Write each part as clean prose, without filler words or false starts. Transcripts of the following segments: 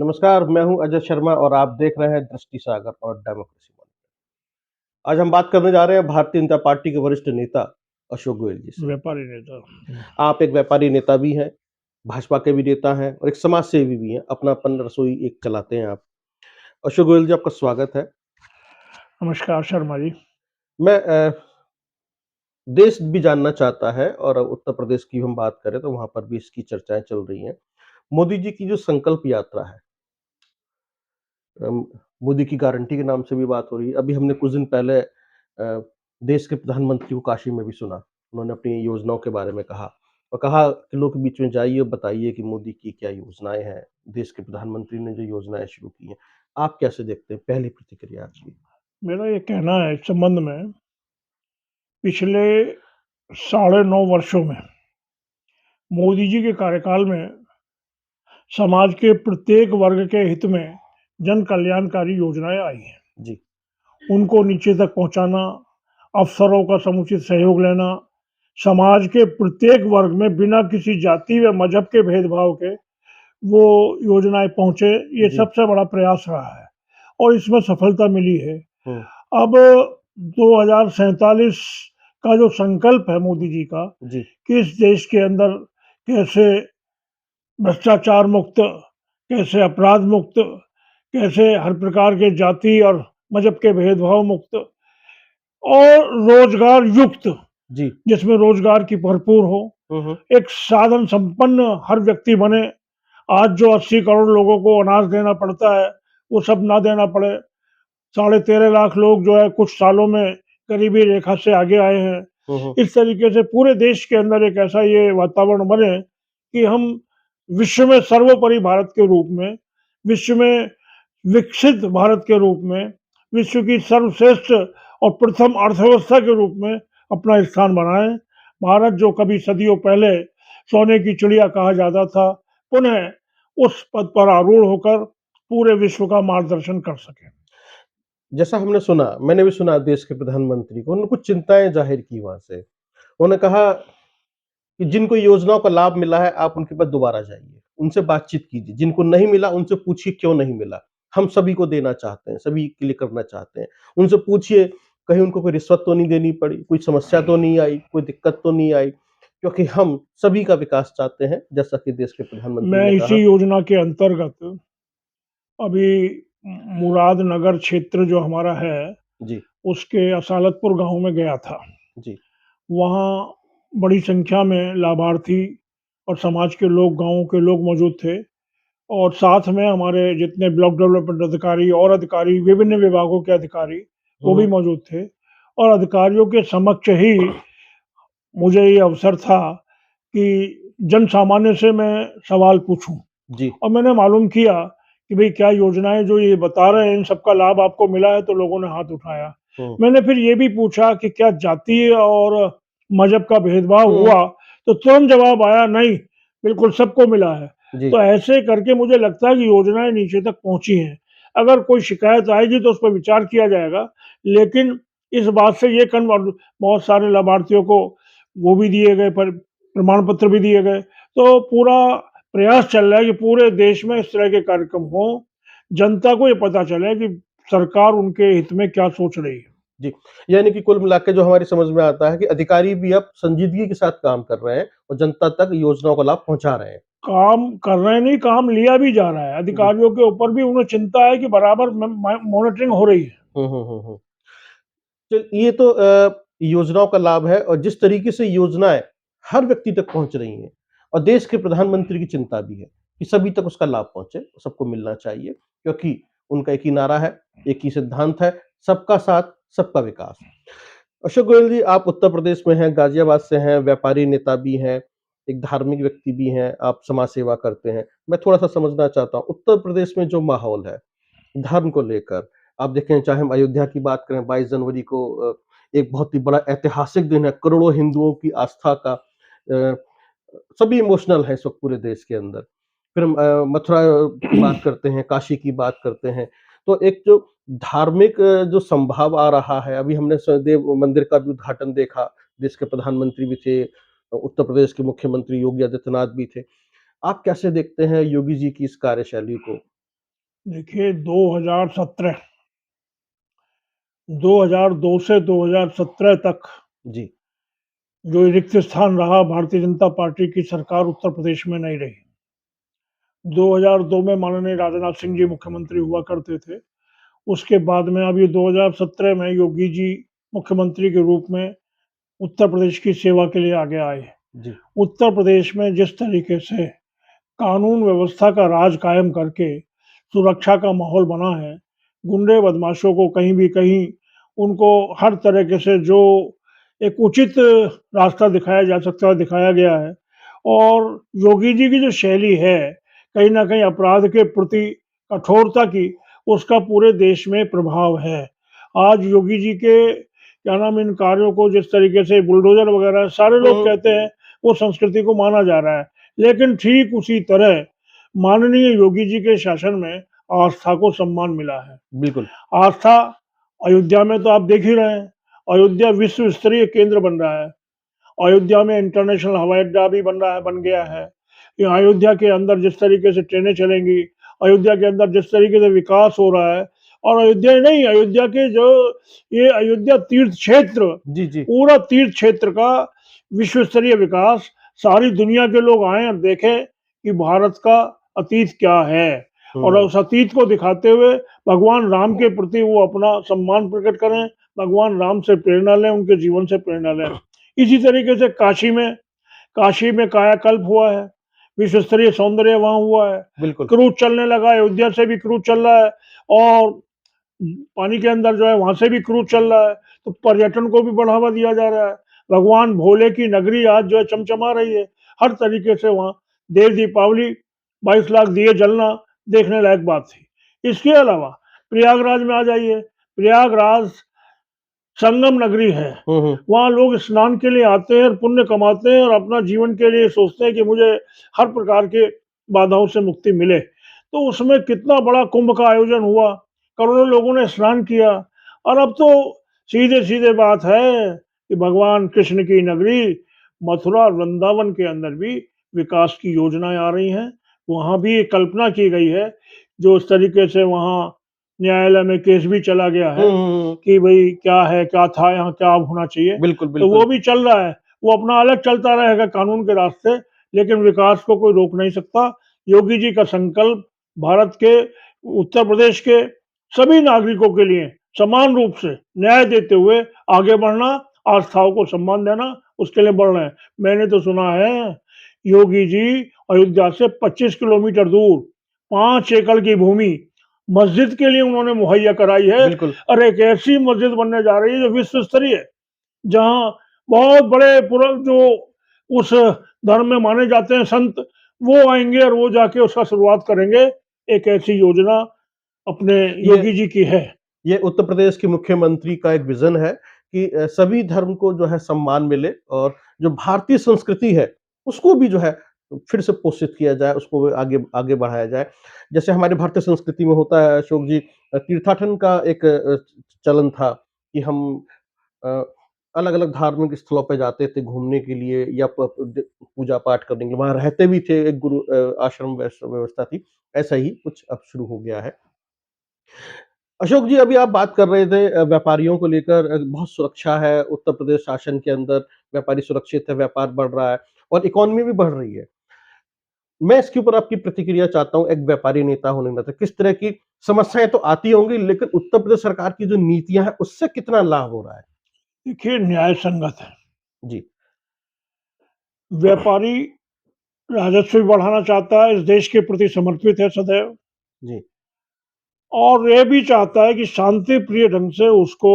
नमस्कार, मैं हूं अजय शर्मा और आप देख रहे हैं दृष्टि सागर और डेमोक्रेसी मॉनिटर। आज हम बात करने जा रहे हैं भारतीय जनता पार्टी के वरिष्ठ नेता अशोक गोयल जी से। व्यापारी नेता। आप एक व्यापारी नेता भी हैं, भाजपा के भी नेता हैं और एक समाज सेवी भी हैं। अपनापन रसोई एक चलाते हैं आप। अशोक गोयल जी, आपका स्वागत है। नमस्कार शर्मा जी। मैं देश भी जानना चाहता है और उत्तर प्रदेश की हम बात करें तो वहां पर भी इसकी चर्चाएं चल रही हैं। मोदी जी की जो संकल्प यात्रा है, अम, मोदी की गारंटी के नाम से भी बात हो रही है। अभी हमने कुछ दिन पहले देश के प्रधानमंत्री को काशी में भी सुना। उन्होंने अपनी योजनाओं के बारे में कहा और कहा कि लोग के बीच में जाइए और बताइए कि मोदी की क्या योजनाएं हैं, देश के प्रधानमंत्री ने जो योजनाएं शुरू की हैं। आप कैसे देखते हैं? पहली प्रतिक्रिया आपकी। मेरा ये कहना है इस संबंध में, पिछले 9.5 वर्षों में मोदी जी के कार्यकाल में समाज के प्रत्येक वर्ग के हित में जन कल्याणकारी योजनाएं आई हैं। जी। उनको नीचे तक पहुंचाना, अफसरों का समुचित सहयोग लेना, समाज के प्रत्येक वर्ग में बिना किसी जाति व मजहब के भेदभाव के वो योजनाएं पहुंचे, ये जी। सबसे बड़ा प्रयास रहा है और इसमें सफलता मिली है। हम्म। अब 2047 का जो संकल्प है मोदी जी का जी। कि इस देश के अंदर कैसे भ्रष्टाचार मुक्त, कैसे अपराध मुक्त, कैसे हर प्रकार के जाति और मजहब के भेदभाव मुक्त और रोजगार युक्त, जी। जिसमें रोजगार की भरपूर हो, हम्म। एक साधन संपन्न हर व्यक्ति बने। आज जो 80 करोड़ लोगों को अनाज देना पड़ता है, वो सब ना देना पड़े। 13.5 लाख लोग जो है कुछ सालों में गरीबी रेखा से आगे आए हैं। हम्म। इस तरीके से पूरे देश के अंदर एक ऐसा ये वातावरण बने कि हम विश्व में सर्वोपरि भारत के रूप में, विश्व में विकसित भारत के रूप में, विश्व की सर्वश्रेष्ठ और प्रथम अर्थव्यवस्था के रूप में अपना स्थान बनाएं। भारत जो कभी सदियों पहले सोने की चिड़िया कहा जाता था, पुनः उस पद पर आरूढ़ होकर पूरे विश्व का मार्गदर्शन कर सके। जैसा हमने सुना, मैंने भी सुना देश के प्रधानमंत्री को, उन्होंने कुछ चिंताएं जाहिर की वहां से। उन्होंने कहा कि जिनको योजनाओं का लाभ मिला है, आप उनके पास दोबारा जाइए, उनसे बातचीत कीजिए। जिनको नहीं मिला, उनसे पूछिए क्यों नहीं मिला। हम सभी को देना चाहते हैं, सभी के लिए करना चाहते हैं। उनसे पूछिए, कहीं उनको कोई रिश्वत तो नहीं देनी पड़ी, कोई समस्या तो नहीं आई, कोई दिक्कत तो नहीं आई, क्योंकि हम सभी का विकास चाहते हैं, जैसा कि देश के प्रधानमंत्री मैं ने इसी कहा। योजना के अंतर्गत अभी मुरादनगर क्षेत्र जो हमारा है, जी। उसके असालतपुर गांव में गया था। जी। वहाँ बड़ी संख्या में लाभार्थी और समाज के लोग, गाँव के लोग मौजूद थे और साथ में हमारे जितने ब्लॉक डेवलपमेंट अधिकारी और अधिकारी, विभिन्न विभागों के अधिकारी, वो भी हम्म। मौजूद थे और अधिकारियों के समक्ष ही मुझे ये अवसर था कि जन सामान्य से मैं सवाल पूछूं जी। और मैंने मालूम किया कि भाई क्या योजनाएं जो ये बता रहे हैं इन सबका लाभ आपको मिला है, तो लोगों ने हाथ उठाया। हम्म। मैंने फिर ये भी पूछा कि क्या जाति और मजहब का भेदभाव हम्म। हुआ, तो तुरंत जवाब आया नहीं, बिल्कुल सबको मिला है। जी। तो ऐसे करके मुझे लगता है कि योजनाएं नीचे तक पहुंची हैं। अगर कोई शिकायत आएगी तो उस पर विचार किया जाएगा, लेकिन इस बात से ये बहुत सारे लाभार्थियों को वो भी दिए गए, पर प्रमाण पत्र भी दिए गए। तो पूरा प्रयास चल रहा है कि पूरे देश में इस तरह के कार्यक्रम हो, जनता को ये पता चले कि सरकार उनके हित में क्या सोच रही है। जी, यानी कि कुल मिला के जो हमारी समझ में आता है कि अधिकारी भी अब संजीदगी के साथ काम कर रहे हैं और जनता तक योजनाओं का लाभ पहुंचा रहे हैं। काम कर रहे हैं नहीं, काम लिया भी जा रहा है। जी। अधिकारियों के ऊपर भी उन्हें चिंता है कि बराबर मॉनिटरिंग हो रही है। हम्म। चल, ये तो योजनाओं का लाभ है और जिस तरीके से योजनाएं हर व्यक्ति तक पहुंच रही हैं और देश के प्रधानमंत्री की चिंता भी है कि सभी तक उसका लाभ पहुंचे, सबको मिलना चाहिए, क्योंकि उनका एक ही नारा है, एक ही सिद्धांत है, सबका साथ सबका विकास। अशोक गोयल जी, आप उत्तर प्रदेश में हैं, गाजियाबाद से हैं, व्यापारी नेता भी हैं, एक धार्मिक व्यक्ति भी हैं, आप समाज सेवा करते हैं। मैं थोड़ा सा समझना चाहता हूँ उत्तर प्रदेश में जो माहौल है धर्म को लेकर। आप देखें, चाहे हम अयोध्या की बात करें, 22 जनवरी को एक बहुत ही बड़ा ऐतिहासिक दिन है, करोड़ों हिंदुओं की आस्था का, सभी इमोशनल है इस वक्त पूरे देश के अंदर। फिर हम मथुरा की बात करते हैं, काशी की बात करते हैं। तो एक जो धार्मिक जो संभाव आ रहा है, अभी हमने सहदेव मंदिर का भी उद्घाटन देखा, देश के प्रधानमंत्री भी थे, उत्तर प्रदेश के मुख्यमंत्री योगी आदित्यनाथ भी थे। आप कैसे देखते हैं योगी जी की इस कार्यशैली को? देखिए 2002 से 2017 तक जी, जो रिक्त स्थान रहा, भारतीय जनता पार्टी की सरकार उत्तर प्रदेश में नहीं रही। 2002 में माननीय राजनाथ सिंह जी मुख्यमंत्री हुआ करते थे। उसके बाद में अभी 2017 में योगी जी मुख्यमंत्री के रूप में उत्तर प्रदेश की सेवा के लिए आगे आए। जी। उत्तर प्रदेश में जिस तरीके से कानून व्यवस्था का राज कायम करके सुरक्षा का माहौल बना है, गुंडे बदमाशों को कहीं भी कहीं उनको हर तरीके से जो एक उचित रास्ता दिखाया जा सकता है, दिखाया गया है। और योगी जी की जो शैली है, कहीं न कहीं अपराध के प्रति कठोरता की, उसका पूरे देश में प्रभाव है। आज योगी जी के क्या नाम इन कार्यों को जिस तरीके से बुलडोज़र वगैरह सारे लोग हुँ, कहते हैं, वो संस्कृति को माना जा रहा है। लेकिन ठीक उसी तरह माननीय योगी जी के शासन में आस्था को सम्मान मिला है। बिल्कुल। आस्था अयोध्या में तो आप देख ही रहे हैं, अयोध्या विश्व स्तरीय केंद्र बन रहा है। अयोध्या में इंटरनेशनल हवाई अड्डा भी बन रहा है, बन गया है। ये अयोध्या के अंदर जिस तरीके से ट्रेनें चलेंगी, अयोध्या के अंदर जिस तरीके से विकास हो रहा है, और अयोध्या ही नहीं, अयोध्या के जो ये अयोध्या तीर्थ क्षेत्र, जी, जी। पूरा तीर्थ क्षेत्र का विश्व स्तरीय विकास, सारी दुनिया के लोग आएँ और देखें कि भारत का अतीत क्या है। और हुँ, उस अतीत को दिखाते हुए भगवान राम के प्रति वो अपना सम्मान प्रकट करें, भगवान राम से प्रेरणा लें, उनके जीवन से प्रेरणा लें। इसी तरीके से काशी में कायाकल्प हुआ है, विश्व स्तरीय सौंदर्य वहाँ हुआ है, बिल्कुल। क्रूज़ चलने लगा है, अयोध्या से भी क्रूज़ चल रहा है, और पानी के अंदर जो है वहाँ से भी क्रूज़ चल रहा है, तो पर्यटन को भी बढ़ावा दिया जा रहा है। भगवान भोले की नगरी आज जो है चमचमा रही है, हर तरीके से वहाँ देव दीपावली 22 लाख दिए जलना देखने लायक बात थी। इसके अलावा प्रयागराज में आ जाइए, प्रयागराज संगम नगरी है। हुँ, हुँ। वहाँ लोग स्नान के लिए आते हैं और पुण्य कमाते हैं और अपना जीवन के लिए सोचते हैं कि मुझे हर प्रकार के बाधाओं से मुक्ति मिले। तो उसमें कितना बड़ा कुंभ का आयोजन हुआ, करोड़ों लोगों ने स्नान किया, और अब तो सीधे-सीधे बात है कि भगवान कृष्ण की नगरी मथुरा और वृंदावन के अंदर भी विकास की योजनाएँ आ रही हैं। वहाँ भी एक कल्पना की गई है, जो इस तरीके से वहाँ न्यायालय में केस भी चला गया हुँ, है हुँ, हुँ। कि भई क्या है, क्या था, यहाँ क्या होना चाहिए? बिल्कुल, तो वो बिल्कुल। भी चल रहा है। वो अपना अलग चलता रहेगा कानून के रास्ते, लेकिन विकास को कोई रोक नहीं सकता। योगी जी का संकल्प भारत के, उत्तर प्रदेश के सभी नागरिकों के लिए समान रूप से न्याय देते हुए आगे बढ़ना, आस्थाओं को सम्मान देना, उसके लिए बढ़ रहे हैं। मैंने तो सुना है, योगी जी अयोध्या से 25 किलोमीटर दूर 5 एकड़ की भूमि मस्जिद के लिए उन्होंने मुहैया कराई है। बिल्कुल। और एक ऐसी मस्जिद बनने जा रही है जो विश्व स्तरीय है, जहाँ बहुत बड़े पूरा जो उस धर्म में माने जाते हैं संत, वो आएँगे और वो जाके उसका शुरुआत करेंगे। एक ऐसी योजना अपने ये योगी जी की है। ये उत्तर प्रदेश के मुख्यमंत्री का एक विज़न है कि सभी धर्म को जो है सम्मान मिले और जो भारतीय संस्कृति है, उसको भी जो है फिर से पोषित किया जाए, उसको आगे आगे बढ़ाया जाए। जैसे हमारी भारतीय संस्कृति में होता है अशोक जी तीर्थाटन का एक चलन था कि हम अ, अलग-अलग धार्मिक स्थलों पे जाते थे घूमने के लिए या प द पूजा-पाठ करने के लिए, वहाँ रहते भी थे, एक गुरु आश्रम व्यवस्था थी। ऐसा ही कुछ अब शुरू हो गया है। अशोक जी, अभी आप बात कर रहे थे व्यापारियों को लेकर बहुत सुरक्षा है, उत्तर प्रदेश शासन के अंदर व्यापारी सुरक्षित है, व्यापार बढ़ रहा है और इकॉनमी भी बढ़ रही है। मैं इसके ऊपर आपकी प्रतिक्रिया चाहता हूँ, एक व्यापारी नेता होने के नाते, किस तरह की समस्याएँ तो आती होंगी, लेकिन उत्तर प्रदेश सरकार की जो नीतियाँ हैं, उससे कितना लाभ हो रहा है? देखिए न्याय संगत है। जी, व्यापारी राजस्व भी बढ़ाना चाहता है, इस देश के प्रति समर्पित है सदैव, जी, और ये भी चाहता है कि शांति प्रिय ढंग से उसको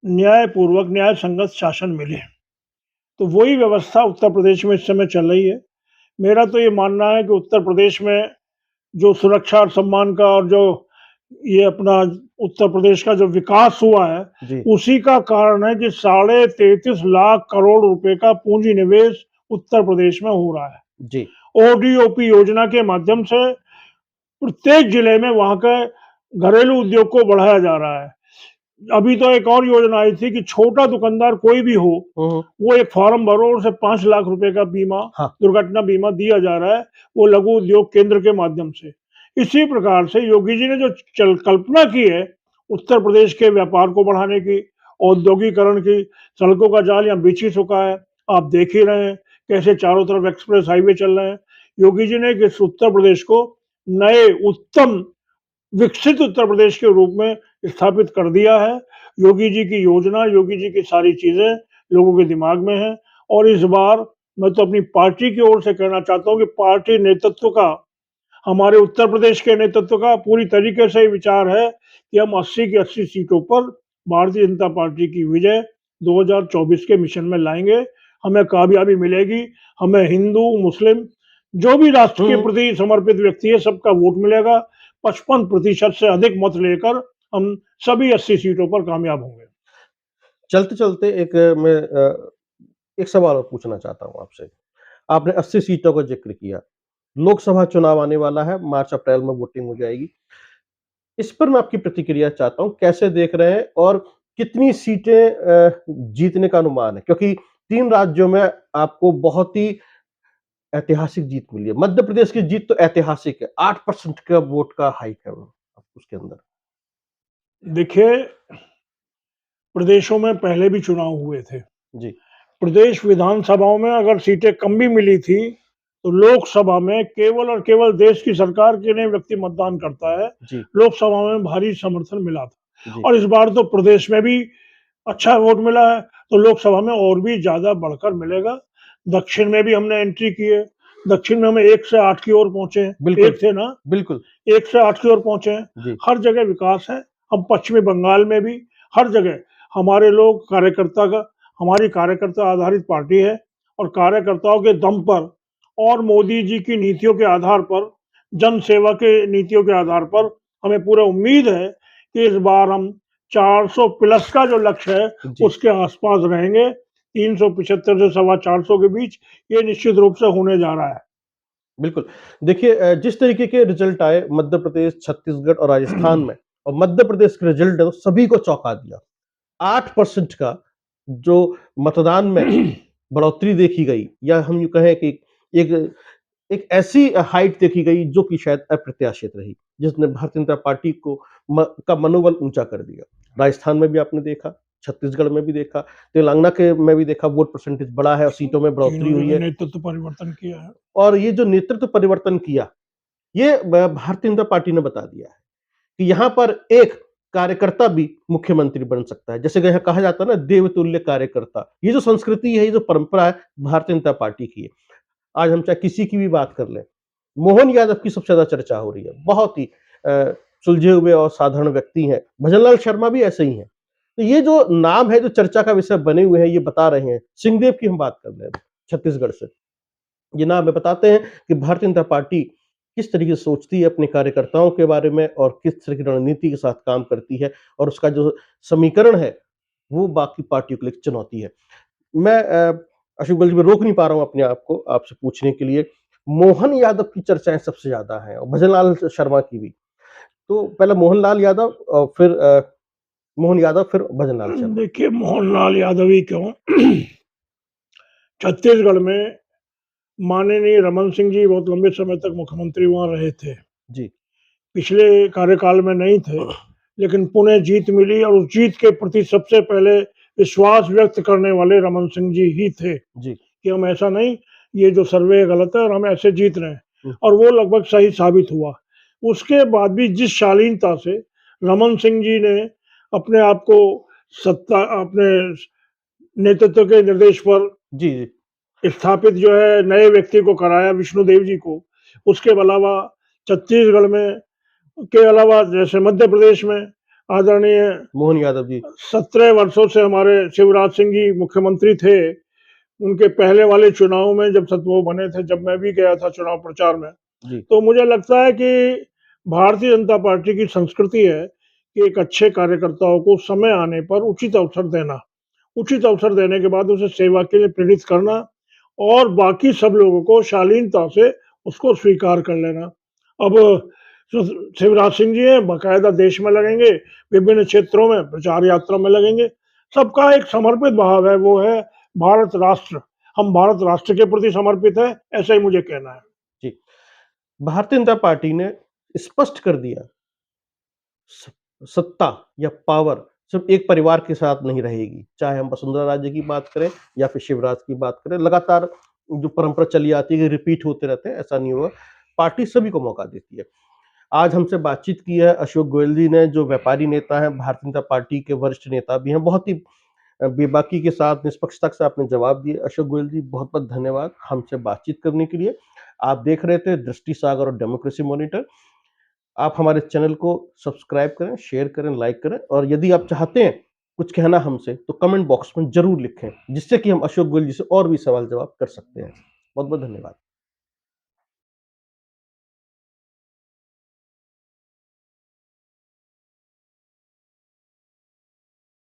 न्यायपूर्वक, न्याय संगत शासन मिले। तो वही व्यवस्था उत्तर प्रदेश में इस समय चल रही है। मेरा तो ये मानना है कि उत्तर प्रदेश में जो सुरक्षा और सम्मान का, और जो ये अपना उत्तर प्रदेश का जो विकास हुआ है, जी, उसी का कारण है कि साढ़े 33 लाख करोड़ रुपए का पूंजी निवेश उत्तर प्रदेश में हो रहा जी। है। ओडीओपी योजना के माध्यम से प्रत्येक जिले में वहाँ के घरेलू उद्योग को बढ़ाया जा रहा है। अभी तो एक और योजना आई थी कि छोटा दुकानदार कोई भी हो, हुँ, हुँ। वो एक फॉर्म भरो और उसे 5 लाख रुपए का बीमा, हाँ, दुर्घटना बीमा दिया जा रहा है, वो लघु उद्योग केंद्र के माध्यम से। इसी प्रकार से योगी जी ने जो कल्पना की है उत्तर प्रदेश के व्यापार को बढ़ाने की, औद्योगिकरण की, सड़कों का जाल यहाँ बिछ ही चुका है। आप देख ही रहे हैं कैसे चारों तरफ एक्सप्रेस हाईवे चल रहे हैं। योगी जी ने इस उत्तर प्रदेश को नए उत्तम विकसित उत्तर प्रदेश के रूप में स्थापित कर दिया है। योगी जी की योजना, योगी जी की सारी चीजें लोगों के दिमाग में है। और इस बार मैं तो अपनी पार्टी की ओर से कहना चाहता हूँ कि पार्टी नेतृत्व का, हमारे उत्तर प्रदेश के नेतृत्व का पूरी तरीके से विचार है कि हम 80 की 80 सीटों पर भारतीय जनता पार्टी की विजय 2024 के मिशन में लाएंगे। हमें कामयाबी मिलेगी। हमें हिंदू मुस्लिम जो भी राष्ट्र के प्रति समर्पित व्यक्ति है सबका वोट मिलेगा। 55% से अधिक मत लेकर हम सभी 80 सीटों पर कामयाब होंगे। चलते चलते मैं एक सवाल और पूछना चाहता हूँ आपसे। आपने 80 सीटों का जिक्र किया। लोकसभा चुनाव आने वाला है, मार्च अप्रैल में वोटिंग हो जाएगी। इस पर मैं आपकी प्रतिक्रिया चाहता हूँ, कैसे देख रहे हैं और कितनी सीटें जीतने का अनुमान है? क्योंकि 3 राज्यों में आपको बहुत ही ऐतिहासिक जीत मिली है। मध्य प्रदेश की जीत तो ऐतिहासिक है, 8% का वोट का हाइक है वो उसके अंदर। देखिए, प्रदेशों में पहले भी चुनाव हुए थे। जी, प्रदेश विधानसभाओं में अगर सीटें कम भी मिली थी, तो लोकसभा में केवल और केवल देश की सरकार के लिए व्यक्ति मतदान करता है। जी, लोकसभा में भारी समर्थन मिला था जी, और इस बार तो प्रदेश में भी अच्छा वोट मिला है, तो लोकसभा में और भी ज़्यादा बढ़कर मिलेगा। दक्षिण में भी हमने एंट्री की है। दक्षिण में हम 1 से 8 की ओर पहुँचे हैं। बिल्कुल, 1 थे ना? बिल्कुल। 1 से 8 की ओर पहुँचे हैं। जी, हर जगह विकास है। हम पश्चिमी बंगाल में भी हर जगह हमारे लोग कार्यकर्ता का, हमारी कार्यकर्ता आधारित पार्टी है और कार्यकर्ताओं के दम पर और मोदी जी की नीतियों के आधार पर, जन सेवा के नीतियों के आधार पर हमें पूरा उम्मीद है कि इस बार हम 400 प्लस का जो लक्ष्य है जी, उसके आसपास रहेंगे। 375 से सवा 400 के बीच ये निश्चित रूप से होने जा रहा है। बिल्कुल। देखिए जिस तरीके के रिज़ल्ट आए मध्य प्रदेश, छत्तीसगढ़ और राजस्थान में और मध्य प्रदेश के रिज़ल्ट है, तो सभी को चौंका दिया। 8% का जो मतदान में बढ़ोतरी देखी गई या हम यूँ कहें कि एक एक ऐसी हाइट देखी गई जो कि शायद अप्रत्याशित रही, जिसने भारतीय जनता पार्टी को का मनोबल ऊँचा कर दिया। राजस्थान में भी आपने देखा, छत्तीसगढ़ में भी देखा, तेलंगाना के में भी देखा वोट परसेंटेज बढ़ा है और सीटों में बढ़ोतरी तीनों हुई जगह है। नेतृत्व परिवर्तन किया है। और ये जो नेतृत्व परिवर्तन किया, ये भारतीय जनता पार्टी ने बता दिया है कि यहाँ पर एक कार्यकर्ता भी मुख्यमंत्री बन सकता है। जैसे कि यहाँ कहा जाता है ना देवतुल्य कार्यकर्ता। ये जो संस्कृति है, ये जो परंपरा है, भारतीय जनता पार्टी की है। आज हम चाहे किसी की भी बात कर लें, मोहन यादव की सबसे ज़्यादा चर्चा हो रही है। बहुत ही सुलझे हुए और साधारण व्यक्ति हैं। भजनलाल शर्मा भी ऐसे ही हैं। तो ये जो नाम है, जो चर्चा का विषय बने हुए हैं, ये बता रहे हैं। सिंहदेव की हम बात कर लें छत्तीसगढ़ से। ये नाम हमें बताते हैं कि भारतीय जनता पार्टी किस तरीके से सोचती है अपने कार्यकर्ताओं के बारे में और किस तरह की रणनीति के साथ काम करती है और उसका जो समीकरण है, वो बाकी पार्टियों के लिए एक चुनौती है। मैं अशोक जी मैं रोक नहीं पा रहा हूँ अपने आप को आपसे पूछने के लिए, मोहन यादव की चर्चाएँ सबसे ज़्यादा हैं और भजनलाल शर्मा की भी। तो पहले मोहनलाल यादव और फिर मोहन यादव फिर भजनलाल शर्मा। देखिए, मोहनलाल यादव ही क्यों, छत्तीसगढ़ में माननीय रमन सिंह जी बहुत लंबे समय तक मुख्यमंत्री वहाँ रहे थे। जी, पिछले कार्यकाल में नहीं थे, लेकिन पुनः जीत मिली और उस जीत के प्रति सबसे पहले विश्वास व्यक्त करने वाले रमन सिंह जी ही थे जी। कि हम ऐसा नहीं, ये जो सर्वे गलत है और हम ऐसे जीत रहे हैं। हुँ, और वो लगभग सही साबित हुआ। उसके बाद भी जिस शालीनता से रमन सिंह जी ने अपने आप को सत्ता अपने नेतृत्व के निर्देश पर जी, जी। स्थापित जो है नए व्यक्ति को कराया, विष्णुदेव जी को। उसके अलावा छत्तीसगढ़ में के अलावा जैसे मध्य प्रदेश में आदरणीय मोहन यादव जी। 17 वर्षों से हमारे शिवराज सिंह जी मुख्यमंत्री थे। उनके पहले वाले चुनाव में जब वो बने थे, जब मैं भी गया था चुनाव प्रचार में, जी, तो मुझे लगता है कि भारतीय जनता पार्टी की संस्कृति है कि एक अच्छे कार्यकर्ताओं को समय आने पर उचित अवसर देना। उचित अवसर देने के बाद उसे सेवा के लिए प्रेरित करना और बाकी सब लोगों को शालीनता से उसको स्वीकार कर लेना। अब शिवराज सिंह जी हैं, बाकायदा देश में लगेंगे, विभिन्न क्षेत्रों में प्रचार यात्रा में लगेंगे। सबका एक समर्पित भाव है, वो है भारत राष्ट्र। हम भारत राष्ट्र के प्रति समर्पित हैं, ऐसा ही मुझे कहना है। जी। भारतीय जनता पार्टी ने स्पष्ट कर दिया, सत्ता या पावर सिर्फ एक परिवार के साथ नहीं रहेगी। चाहे हम वसुंधरा राजे की बात करें या फिर शिवराज की बात करें, लगातार जो परंपरा चली आती है कि रिपीट होते रहते हैं, ऐसा नहीं होगा। पार्टी सभी को मौका देती है। आज हमसे बातचीत की है अशोक गोयल जी ने, जो व्यापारी नेता हैं, भारतीय जनता पार्टी के वरिष्ठ नेता भी हैं। बहुत ही बेबाकी के साथ, निष्पक्षता के साथ आपने जवाब दिए। अशोक गोयल जी, बहुत-बहुत धन्यवाद हमसे बातचीत करने के लिए। आप देख रहे थे दृष्टि सागर और डेमोक्रेसी मॉनिटर। आप हमारे चैनल को सब्सक्राइब करें, शेयर करें, लाइक करें, और यदि आप चाहते हैं कुछ कहना हमसे, तो कमेंट बॉक्स में ज़रूर लिखें, जिससे कि हम अशोक गोयल जी से और भी सवाल-जवाब कर सकते हैं। बहुत-बहुत धन्यवाद।